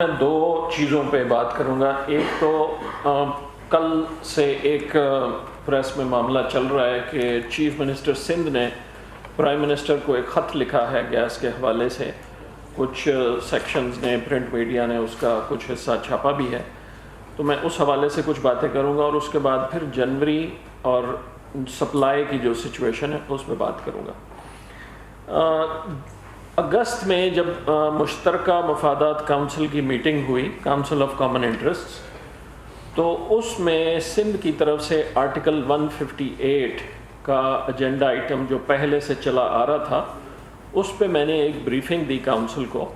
میں دو چیزوں پہ بات کروں گا۔ ایک تو کل سے ایک پریس میں معاملہ چل رہا ہے کہ چیف منسٹر سندھ نے پرائم منسٹر کو ایک خط لکھا ہے گیس کے حوالے سے، کچھ سیکشنز نے، پرنٹ میڈیا نے اس کا کچھ حصہ چھاپا بھی ہے، تو میں اس حوالے سے کچھ باتیں کروں گا اور اس کے بعد پھر جنوری اور سپلائی کی جو سچویشن ہے اس پہ بات کروں گا۔ اگست میں جب مشترکہ مفادات کونسل کی میٹنگ ہوئی، کونسل آف کامن انٹرسٹس، تو اس میں سندھ کی طرف سے آرٹیکل 158 کا ایجنڈا آئٹم جو پہلے سے چلا آ رہا تھا، اس پہ میں نے ایک بریفنگ دی کونسل کو،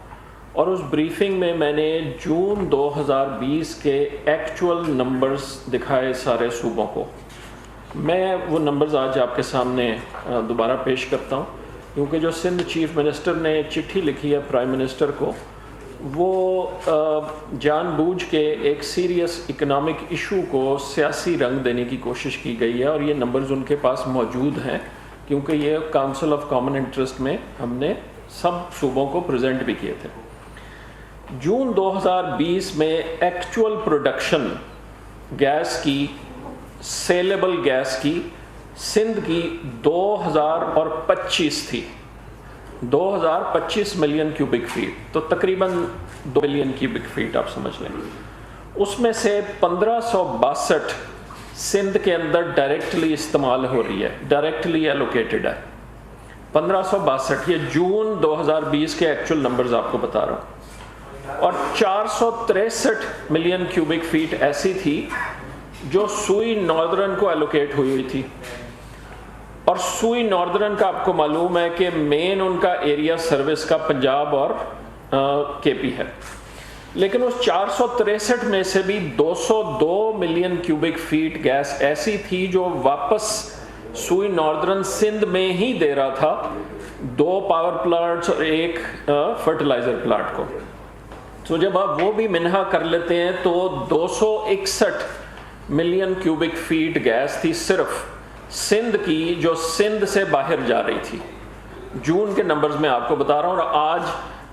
اور اس بریفنگ میں میں نے جون 2020 کے ایکچول نمبرز دکھائے سارے صوبوں کو۔ میں وہ نمبرز آج آپ کے سامنے دوبارہ پیش کرتا ہوں، کیونکہ جو سندھ چیف منسٹر نے چٹھی لکھی ہے پرائم منسٹر کو، وہ جان بوجھ کے ایک سیریس اکنامک ایشو کو سیاسی رنگ دینے کی کوشش کی گئی ہے، اور یہ نمبرز ان کے پاس موجود ہیں کیونکہ یہ کونسل آف کامن انٹرسٹ میں ہم نے سب صوبوں کو پریزنٹ بھی کیے تھے۔ جون 2020 میں ایکچول پروڈکشن گیس کی، سیلیبل گیس کی، سندھ کی 2025 تھی، 2025 ملین کیوبک فیٹ، تو تقریباً 2 بلین کیوبک فیٹ آپ سمجھ لیں۔ اس میں سے 1562 سندھ کے اندر ڈائریکٹلی استعمال ہو رہی ہے، ڈائریکٹلی ایلوکیٹڈ ہے 1562۔ یہ جون 2020 کے ایکچول نمبرز آپ کو بتا رہا ہوں۔ اور 463 ملین کیوبک فیٹ ایسی تھی جو سوئی ناردرن کو ایلوکیٹ ہوئی ہوئی تھی، اور سوئی ناردرن کا آپ کو معلوم ہے کہ مین ان کا ایریا سروس کا پنجاب اور کے پی ہے، لیکن اس 463 میں سے بھی 202 ملین کیوبک فیٹ گیس ایسی تھی جو واپس سوئی ناردرن سندھ میں ہی دے رہا تھا، 2 پاور پلانٹس اور 1 فرٹیلائزر پلانٹ کو۔ تو جب آپ وہ بھی منہا کر لیتے ہیں تو 261 ملین کیوبک فیٹ گیس تھی صرف سندھ کی، جو سندھ سے باہر جا رہی تھی۔ جون کے نمبرز میں آپ کو بتا رہا ہوں، اور آج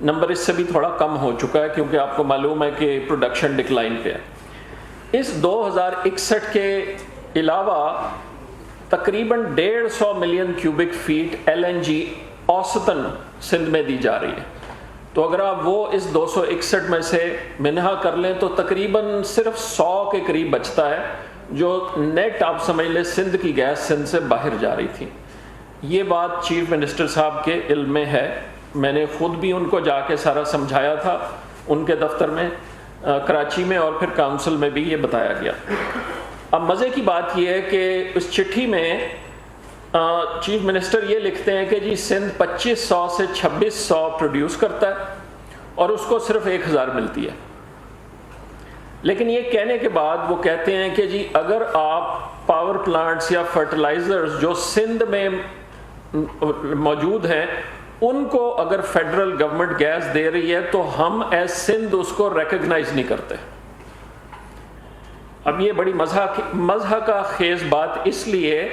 نمبر اس سے بھی تھوڑا کم ہو چکا ہے کیونکہ آپ کو معلوم ہے کہ پروڈکشن ڈکلائن پہ ہے۔ اس 2061 کے علاوہ تقریباً 150 million cubic feet L N G اوسطاً سندھ میں دی جا رہی ہے۔ تو اگر آپ وہ اس 261 میں سے منہا کر لیں تو تقریباً صرف 100 کے قریب بچتا ہے جو نیٹ آپ سمجھ لیں سندھ کی گیس سندھ سے باہر جا رہی تھی۔ یہ بات چیف منسٹر صاحب کے علم میں ہے، میں نے خود بھی ان کو جا کے سارا سمجھایا تھا ان کے دفتر میں کراچی میں، اور پھر کونسل میں بھی یہ بتایا گیا۔ اب مزے کی بات یہ ہے کہ اس چٹھی میں چیف منسٹر یہ لکھتے ہیں کہ جی سندھ 2500 سے 2600 پروڈیوس کرتا ہے اور اس کو صرف 1000 ملتی ہے، لیکن یہ کہنے کے بعد وہ کہتے ہیں کہ جی اگر آپ پاور پلانٹس یا فرٹیلائزرز جو سندھ میں موجود ہیں ان کو اگر فیڈرل گورنمنٹ گیس دے رہی ہے تو ہم ایز سندھ اس کو ریکگنائز نہیں کرتے۔ اب یہ بڑی مزہ کا خیز بات اس لیے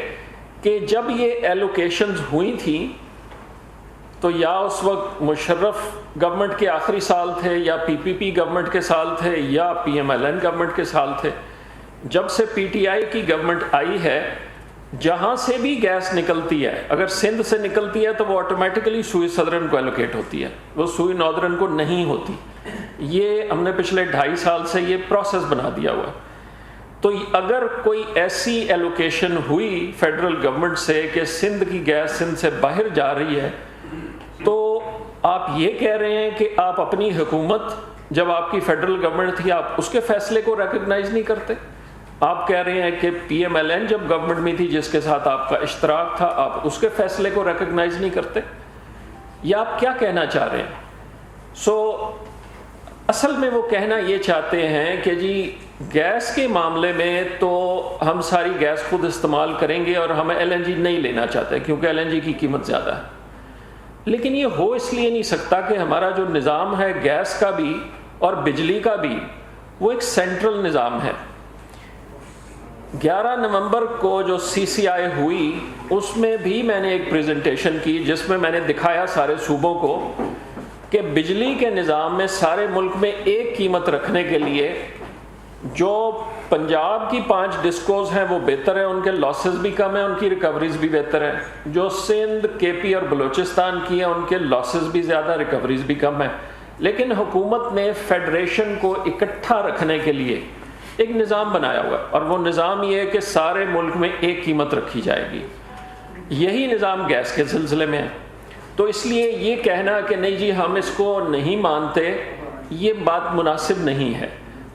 کہ جب یہ ایلوکیشنز ہوئی تھیں تو یا اس وقت مشرف گورنمنٹ کے آخری سال تھے، یا پی پی پی گورنمنٹ کے سال تھے، یا P M L N government کے سال تھے۔ جب سے پی ٹی آئی کی گورنمنٹ آئی ہے، جہاں سے بھی گیس نکلتی ہے، اگر سندھ سے نکلتی ہے تو وہ آٹومیٹکلی سوئی صدرن کو ایلوکیٹ ہوتی ہے، وہ سوئی ناردرن کو نہیں ہوتی۔ یہ ہم نے پچھلے 2.5 سال سے یہ پروسیس بنا دیا ہوا ہے۔ تو اگر کوئی ایسی ایلوکیشن ہوئی فیڈرل گورنمنٹ سے کہ سندھ کی گیس سندھ سے باہر جا رہی ہے، تو آپ یہ کہہ رہے ہیں کہ آپ اپنی حکومت، جب آپ کی فیڈرل گورنمنٹ تھی، آپ اس کے فیصلے کو ریکگنائز نہیں کرتے؟ آپ کہہ رہے ہیں کہ پی ایم ایل این جب گورنمنٹ میں تھی جس کے ساتھ آپ کا اشتراک تھا، آپ اس کے فیصلے کو ریکگنائز نہیں کرتے؟ یا آپ کیا کہنا چاہ رہے ہیں؟ اصل میں وہ کہنا یہ چاہتے ہیں کہ جی گیس کے معاملے میں تو ہم ساری گیس خود استعمال کریں گے اور ہم ایل این جی نہیں لینا چاہتے کیونکہ ایل این جی کی قیمت زیادہ ہے، لیکن یہ ہو اس لیے نہیں سکتا کہ ہمارا جو نظام ہے گیس کا بھی اور بجلی کا بھی، وہ ایک سینٹرل نظام ہے۔ 11 نومبر کو جو سی سی آئی ہوئی اس میں بھی میں نے ایک پریزنٹیشن کی جس میں میں نے دکھایا سارے صوبوں کو کہ بجلی کے نظام میں سارے ملک میں ایک قیمت رکھنے کے لیے جو پنجاب کی 5 ڈسکوز ہیں وہ بہتر ہیں، ان کے لاسز بھی کم ہیں، ان کی ریکوریز بھی بہتر ہیں۔ جو سندھ، کے پی اور بلوچستان کی ہیں ان کے لاسز بھی زیادہ، ریکوریز بھی کم ہیں۔ لیکن حکومت نے فیڈریشن کو اکٹھا رکھنے کے لیے ایک نظام بنایا ہوا ہے، اور وہ نظام یہ ہے کہ سارے ملک میں ایک قیمت رکھی جائے گی۔ یہی نظام گیس کے سلسلے میں ہے۔ تو اس لیے یہ کہنا کہ نہیں جی ہم اس کو نہیں مانتے، یہ بات مناسب نہیں ہے۔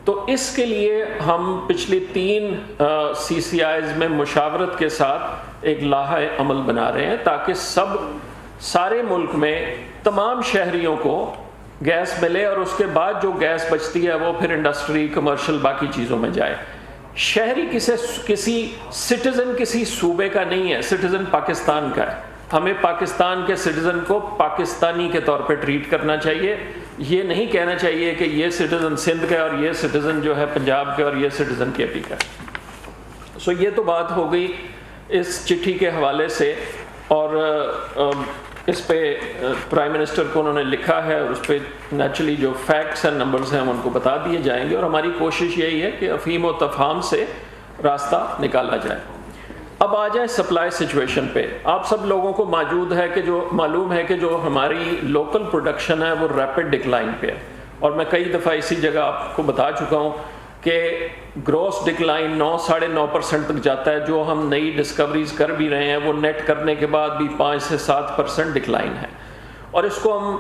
تو اس کے لیے ہم پچھلی 3 CCIs میں مشاورت کے ساتھ ایک لائحہ عمل بنا رہے ہیں تاکہ سارے ملک میں تمام شہریوں کو گیس ملے، اور اس کے بعد جو گیس بچتی ہے وہ پھر انڈسٹری، کمرشل، باقی چیزوں میں جائے۔ شہری کسی سٹیزن کسی صوبے کا نہیں ہے، سٹیزن پاکستان کا ہے۔ ہمیں پاکستان کے سٹیزن کو پاکستانی کے طور پہ ٹریٹ کرنا چاہیے، یہ نہیں کہنا چاہیے کہ یہ سٹیزن سندھ کا ہے اور یہ سٹیزن جو ہے پنجاب کا اور یہ سٹیزن کے پی کا ہے۔ سو یہ تو بات ہو گئی اس چٹھی کے حوالے سے، اور اس پہ پرائم منسٹر کو انہوں نے لکھا ہے، اور اس پہ نیچرلی جو فیکٹس اینڈ نمبرز ہیں ان کو بتا دیے جائیں گے، اور ہماری کوشش یہی ہے کہ افہیم و تفہام سے راستہ نکالا جائے۔ اب آ جائیں سپلائی سچویشن پہ۔ آپ سب لوگوں کو معلوم ہے کہ جو ہماری لوکل پروڈکشن ہے وہ ریپڈ ڈکلائن پہ ہے، اور میں کئی دفعہ اسی جگہ آپ کو بتا چکا ہوں کہ گروس ڈکلائن 9-9.5% تک جاتا ہے۔ جو ہم نئی ڈسکوریز کر بھی رہے ہیں وہ نیٹ کرنے کے بعد بھی 5 سے 7% ڈکلائن ہے، اور اس کو ہم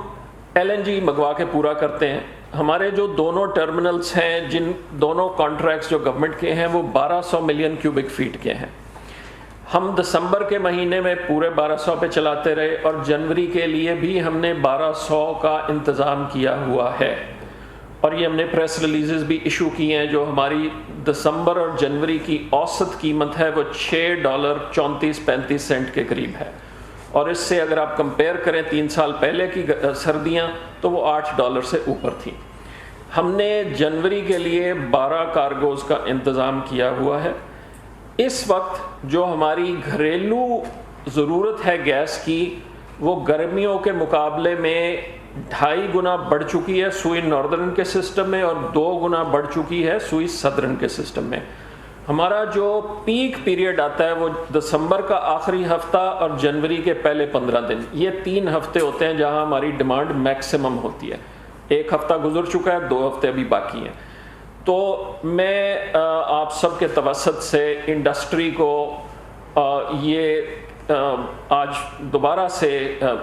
LNG منگوا کے پورا کرتے ہیں۔ ہمارے جو دونوں ٹرمینلز ہیں، جن دونوں کانٹریکٹس جو گورنمنٹ کے ہیں، وہ 1200 ملین کیوبک فیٹ کے ہیں۔ ہم دسمبر کے مہینے میں پورے 1200 پہ چلاتے رہے، اور جنوری کے لیے بھی ہم نے 1200 کا انتظام کیا ہوا ہے، اور یہ ہم نے پریس ریلیزز بھی ایشو کی ہیں۔ جو ہماری دسمبر اور جنوری کی اوسط قیمت ہے وہ $6.34-35 کے قریب ہے، اور اس سے اگر آپ کمپیئر کریں 3 سال پہلے کی سردیاں تو وہ $8 سے اوپر تھیں۔ ہم نے جنوری کے لیے 12 کارگوز کا انتظام کیا ہوا ہے۔ اس وقت جو ہماری گھریلو ضرورت ہے گیس کی، وہ گرمیوں کے مقابلے میں 2.5 گنا بڑھ چکی ہے سوئی ناردرن کے سسٹم میں، اور 2 گنا بڑھ چکی ہے سوئی سدرن کے سسٹم میں۔ ہمارا جو پیک پیریڈ آتا ہے وہ دسمبر کا آخری ہفتہ اور جنوری کے پہلے 15 دن، یہ 3 ہفتے ہوتے ہیں جہاں ہماری ڈیمانڈ میکسیمم ہوتی ہے۔ 1 ہفتہ گزر چکا ہے، 2 ہفتے ابھی باقی ہیں۔ تو میں آپ سب کے توسط سے انڈسٹری کو یہ آج دوبارہ سے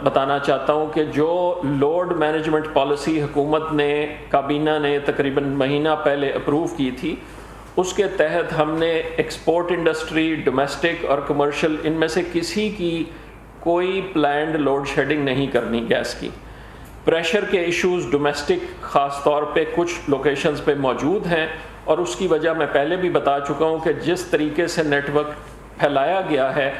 بتانا چاہتا ہوں کہ جو لوڈ مینجمنٹ پالیسی حکومت نے، کابینہ نے تقریباً مہینہ پہلے اپروو کی تھی، اس کے تحت ہم نے ایکسپورٹ انڈسٹری، ڈومیسٹک اور کمرشل، ان میں سے کسی کی کوئی پلانڈ لوڈ شیڈنگ نہیں کرنی گیس کی۔ پریشر کے ایشوز ڈومیسٹک خاص طور پہ کچھ لوکیشنز پہ موجود ہیں، اور اس کی وجہ میں پہلے بھی بتا چکا ہوں کہ جس طریقے سے نیٹ ورک پھیلایا گیا ہے،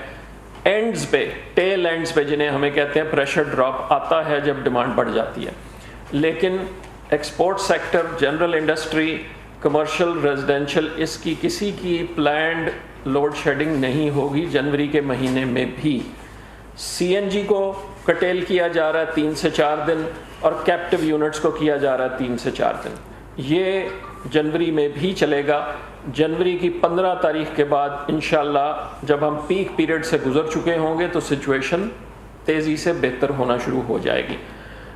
اینڈز پہ، ٹیل اینڈز پہ جنہیں ہمیں کہتے ہیں، پریشر ڈراپ آتا ہے جب ڈیمانڈ بڑھ جاتی ہے۔ لیکن export sector, general industry, commercial, residential, اس کی کسی کی پلانڈ لوڈ شیڈنگ نہیں ہوگی جنوری کے مہینے میں بھی۔ CNG کو کٹیل کیا جا رہا ہے 3 سے 4 دن، اور کیپٹیو یونٹس کو کیا جا رہا ہے 3 سے 4 دن۔ یہ جنوری میں بھی چلے گا۔ جنوری کی 15 تاریخ کے بعد انشاءاللہ جب ہم پیک پیریڈ سے گزر چکے ہوں گے تو سچویشن تیزی سے بہتر ہونا شروع ہو جائے گی۔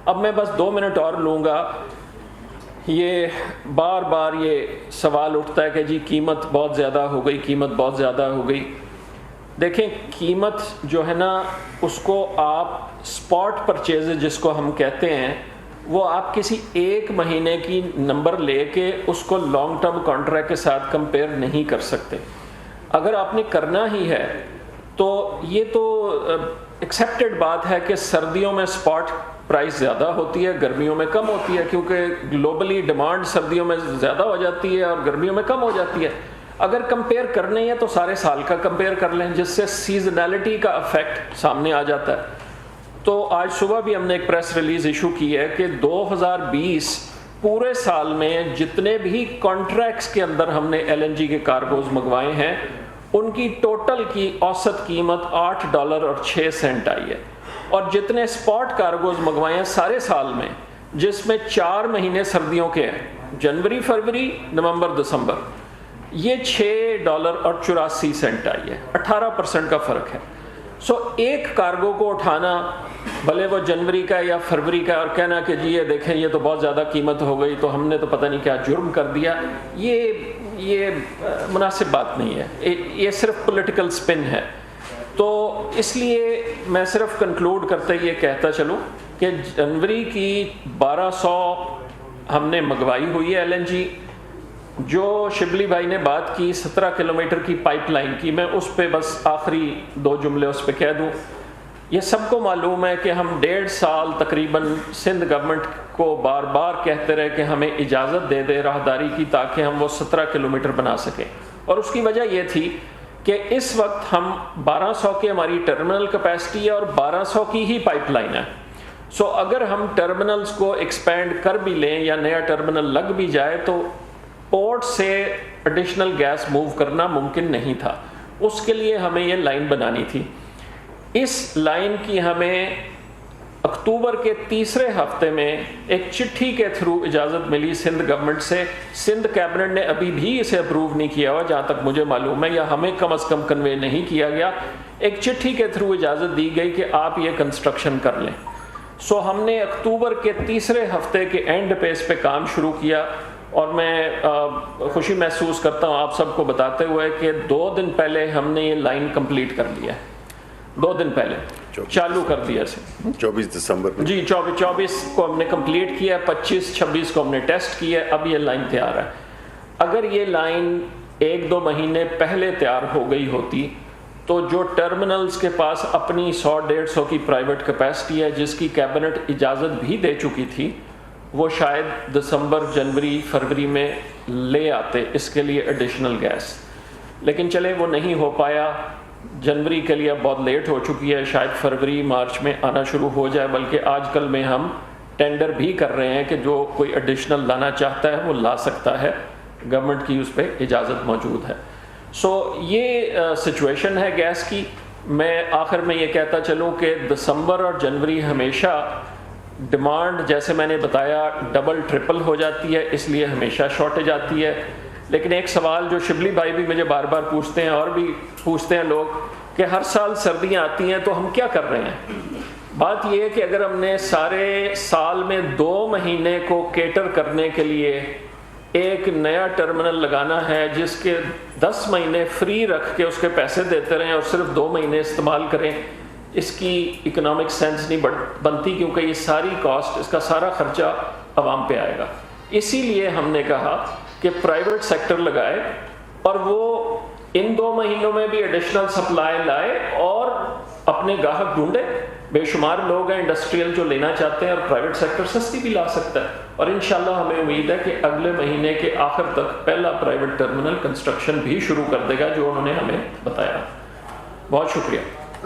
اب میں بس 2 منٹ اور لوں گا۔ یہ بار بار یہ سوال اٹھتا ہے کہ جی قیمت بہت زیادہ ہو گئی، قیمت بہت زیادہ ہو گئی۔ دیکھیں قیمت جو ہے نا، اس کو آپ سپاٹ پرچیز جس کو ہم کہتے ہیں، وہ آپ کسی ایک مہینے کی نمبر لے کے اس کو لانگ ٹرم کانٹریکٹ کے ساتھ کمپیئر نہیں کر سکتے۔ اگر آپ نے کرنا ہی ہے تو یہ تو ایکسیپٹڈ بات ہے کہ سردیوں میں سپاٹ پرائس زیادہ ہوتی ہے، گرمیوں میں کم ہوتی ہے، کیونکہ گلوبلی ڈیمانڈ سردیوں میں زیادہ ہو جاتی ہے اور گرمیوں میں کم ہو جاتی ہے۔ اگر کمپیئر کرنے ہے تو سارے سال کا کمپیئر کر لیں، جس سے سیزنالٹی کا افیکٹ سامنے آ جاتا ہے۔ تو آج صبح بھی ہم نے ایک پریس ریلیز ایشو کی ہے کہ 2020 پورے سال میں جتنے بھی کانٹریکٹس کے اندر ہم نے LNG کے کارگوز منگوائے ہیں، ان کی ٹوٹل کی اوسط قیمت $8.06 آئی ہے، اور جتنے سپاٹ کارگوز منگوائے ہیں سارے سال میں جس میں 4 مہینے سردیوں کے ہیں، جنوری، فروری، نومبر، دسمبر، یہ $6.84 آئی ہے، 18% کا فرق ہے۔ سو ایک کارگو کو اٹھانا، بھلے وہ جنوری کا یا فروری کا، اور کہنا کہ جی یہ دیکھیں یہ تو بہت زیادہ قیمت ہو گئی تو ہم نے تو پتہ نہیں کیا جرم کر دیا، یہ مناسب بات نہیں ہے، یہ صرف پولیٹیکل سپن ہے۔ تو اس لیے میں صرف کنکلوڈ کرتے یہ کہتا چلوں کہ جنوری کی 1200 ہم نے منگوائی ہوئی ہے LNG۔ جو شبلی بھائی نے بات کی 17 کلومیٹر کی پائپ لائن کی، میں اس پہ بس آخری 2 جملے اس پہ کہہ دوں۔ یہ سب کو معلوم ہے کہ ہم 1.5 سال تقریباً سندھ گورنمنٹ کو بار بار کہتے رہے کہ ہمیں اجازت دے دے راہداری کی تاکہ ہم وہ 17 کلومیٹر بنا سکیں، اور اس کی وجہ یہ تھی کہ اس وقت ہم 1200 کی ہماری ٹرمینل کیپیسٹی ہے اور 1200 کی ہی پائپ لائن ہے۔ سو اگر ہم ٹرمینلز کو ایکسپینڈ کر بھی لیں یا نیا ٹرمینل لگ بھی جائے تو پورٹ سے ایڈیشنل گیس موو کرنا ممکن نہیں تھا، اس کے لیے ہمیں یہ لائن بنانی تھی۔ اس لائن کی ہمیں اکتوبر کے تیسرے ہفتے میں ایک چٹھی کے تھرو اجازت ملی سندھ گورنمنٹ سے۔ سندھ کیبنٹ نے ابھی بھی اسے اپروو نہیں کیا ہوا جہاں تک مجھے معلوم ہے، یا ہمیں کم از کم کنوے نہیں کیا گیا۔ ایک چٹھی کے تھرو اجازت دی گئی کہ آپ یہ کنسٹرکشن کر لیں۔ سو ہم نے اکتوبر کے تیسرے ہفتے کے اینڈ پہ اس پہ کام شروع کیا، اور میں خوشی محسوس کرتا ہوں آپ سب کو بتاتے ہوئے کہ 2 دن پہلے ہم نے یہ لائن کمپلیٹ کر لیا ہے، 2 دن پہلے چالو کر دیا اسے 24 دسمبر جی 24 کو ہم نے کمپلیٹ کیا ہے، 25-26 کو ہم نے ٹیسٹ کیا ہے، اب یہ لائن تیار ہے۔ اگر یہ لائن 1-2 مہینے پہلے تیار ہو گئی ہوتی تو جو ٹرمینلز کے پاس اپنی 100-150 کی پرائیویٹ کیپیسٹی ہے جس کی کیبنٹ اجازت بھی دے چکی تھی، وہ شاید دسمبر، جنوری، فروری میں لے آتے اس کے لیے ایڈیشنل گیس، لیکن چلے وہ نہیں ہو پایا۔ جنوری کے لیے اب بہت لیٹ ہو چکی ہے، شاید فروری مارچ میں آنا شروع ہو جائے، بلکہ آج کل میں ہم ٹینڈر بھی کر رہے ہیں کہ جو کوئی ایڈیشنل لانا چاہتا ہے وہ لا سکتا ہے، گورنمنٹ کی اس پہ اجازت موجود ہے۔ سو یہ سچویشن ہے گیس کی۔ میں آخر میں یہ کہتا چلوں کہ دسمبر اور جنوری ہمیشہ ڈیمانڈ جیسے میں نے بتایا ڈبل ٹرپل ہو جاتی ہے، اس لیے ہمیشہ شارٹیج آتی ہے۔ لیکن ایک سوال جو شبلی بھائی بھی مجھے بار بار پوچھتے ہیں اور بھی پوچھتے ہیں لوگ کہ ہر سال سردیاں آتی ہیں تو ہم کیا کر رہے ہیں؟ بات یہ ہے کہ اگر ہم نے سارے سال میں 2 مہینے کو کیٹر کرنے کے لیے ایک نیا ٹرمینل لگانا ہے جس کے 10 مہینے فری رکھ کے اس کے پیسے دیتے رہیں اور صرف 2 مہینے استعمال کریں، اس کی اکنامک سینس نہیں بنتی، کیونکہ یہ ساری کاسٹ، اس کا سارا خرچہ عوام پہ آئے گا۔ اسی لیے ہم نے کہا کہ پرائیویٹ سیکٹر لگائے اور وہ ان 2 مہینوں میں بھی ایڈیشنل سپلائی لائے اور اپنے گاہک ڈھونڈے۔ بے شمار لوگ ہیں انڈسٹریل جو لینا چاہتے ہیں، اور پرائیویٹ سیکٹر سستی بھی لا سکتا ہے، اور انشاءاللہ ہمیں امید ہے کہ اگلے مہینے کے آخر تک پہلا پرائیویٹ ٹرمینل کنسٹرکشن بھی شروع کر دے گا جو انہوں نے ہمیں بتایا۔ بہت شکریہ۔